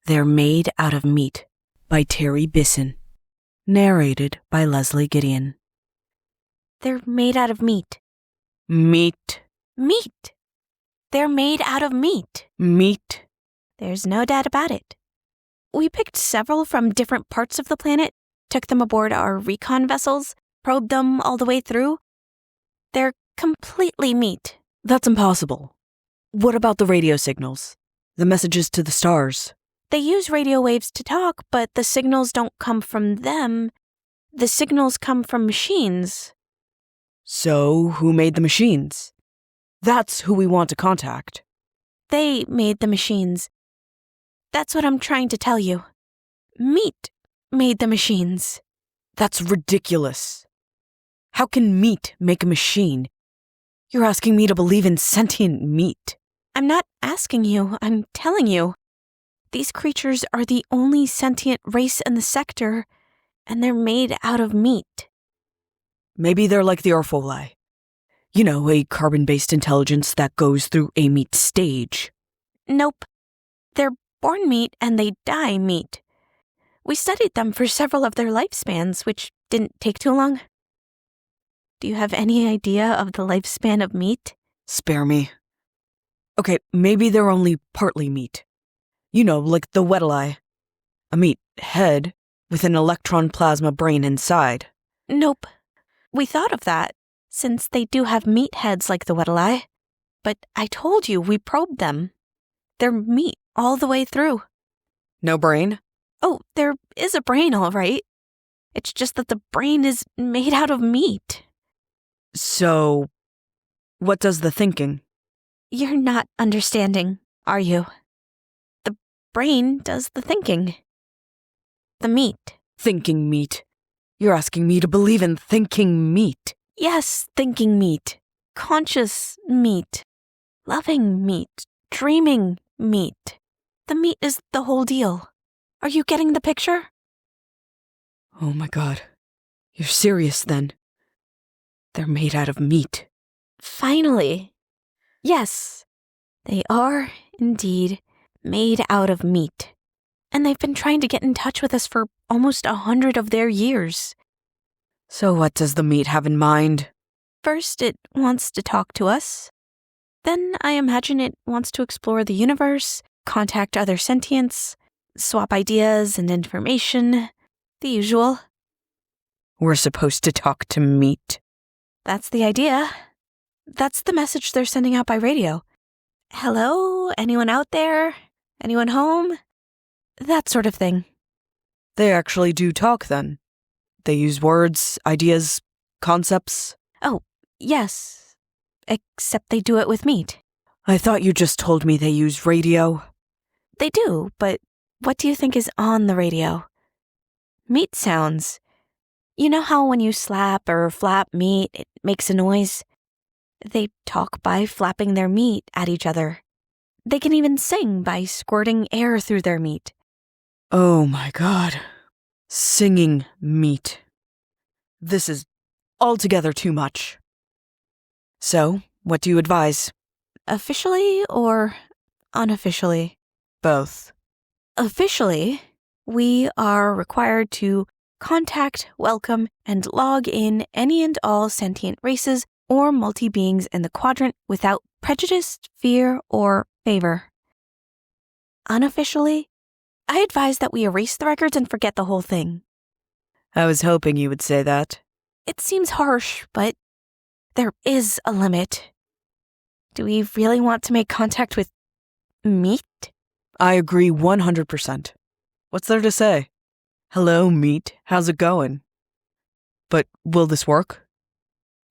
They're Made Out of Meat by Terry Bisson. Narrated by Leslie Gideon. They're made out of meat. Meat. Meat! They're made out of meat. Meat. There's no doubt about it. We picked several from different parts of the planet, took them aboard our recon vessels, probed them all the way through. They're completely meat. That's impossible. What about the radio signals? The messages to the stars? They use radio waves to talk, but the signals don't come from them. The signals come from machines. So, who made the machines? That's who we want to contact. They made the machines. That's what I'm trying to tell you. Meat made the machines. That's ridiculous. How can meat make a machine? You're asking me to believe in sentient meat. I'm not asking you, I'm telling you. These creatures are the only sentient race in the sector, and they're made out of meat. Maybe they're like the Orpholai. You know, a carbon-based intelligence that goes through a meat stage. Nope. They're born meat and they die meat. We studied them for several of their lifespans, which didn't take too long. Do you have any idea of the lifespan of meat? Spare me. Okay, maybe they're only partly meat. You know, like the Weddellai. A meat head with an electron plasma brain inside. Nope. We thought of that, since they do have meat heads like the Weddellai. But I told you, we probed them. They're meat all the way through. No brain? Oh, there is a brain, all right. It's just that the brain is made out of meat. So, what does the thinking? You're not understanding, are you? The brain does the thinking. The meat. Thinking meat. You're asking me to believe in thinking meat. Yes, thinking meat. Conscious meat. Loving meat. Dreaming meat. The meat is the whole deal. Are you getting the picture? Oh my God. You're serious then? They're made out of meat. Finally. Yes, they are indeed made out of meat. And they've been trying to get in touch with us for almost 100 of their years. So what does the meat have in mind? First, it wants to talk to us. Then I imagine it wants to explore the universe, contact other sentients, swap ideas and information, the usual. We're supposed to talk to meat. That's the idea. That's the message they're sending out by radio. Hello? Anyone out there? Anyone home? That sort of thing. They actually do talk then. They use words, ideas, concepts. Oh, yes. Except they do it with meat. I thought you just told me they use radio. They do, but what do you think is on the radio? Meat sounds. You know how when you slap or flap meat, it makes a noise? They talk by flapping their meat at each other. They can even sing by squirting air through their meat. Oh my God. Singing meat. This is altogether too much. So, what do you advise? Officially or unofficially? Both. Officially, we are required to contact, welcome, and log in any and all sentient races or multi-beings in the quadrant without prejudice, fear, or favor. Unofficially, I advise that we erase the records and forget the whole thing. I was hoping you would say that. It seems harsh, but there is a limit. Do we really want to make contact with meat? I agree 100%. What's there to say? Hello, meat. How's it going? But will this work?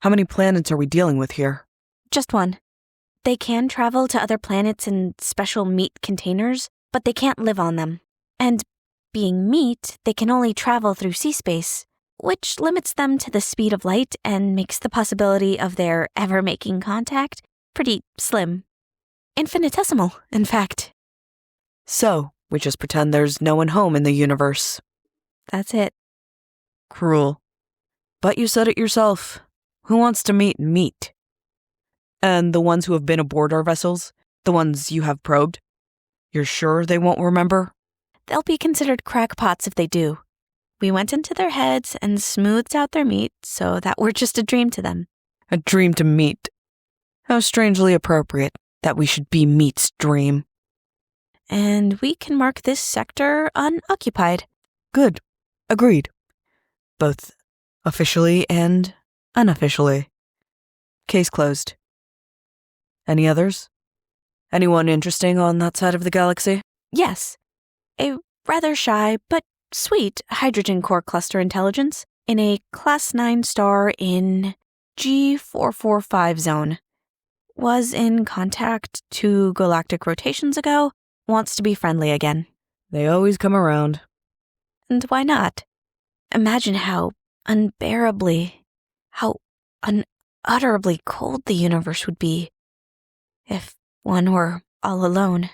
How many planets are we dealing with here? Just one. They can travel to other planets in special meat containers, but they can't live on them. And being meat, they can only travel through sea space, which limits them to the speed of light and makes the possibility of their ever making contact pretty slim. Infinitesimal, in fact. So, we just pretend there's no one home in the universe. That's it. Cruel. But you said it yourself. Who wants to meet meat? And the ones who have been aboard our vessels? The ones you have probed? You're sure they won't remember? they'll be considered crackpots if they do. We went into their heads and smoothed out their meat so that we're just a dream to them. A dream to meet. How strangely appropriate that we should be meat's dream. And we can mark this sector unoccupied. Good. Agreed. Both officially and unofficially. Case closed. Any others? Anyone interesting on that side of the galaxy? Yes. A rather shy but sweet hydrogen core cluster intelligence in a Class 9 star in G445 zone. Was in contact 2 galactic rotations ago, wants to be friendly again. They always come around. And why not? Imagine how unutterably cold the universe would be if one were all alone.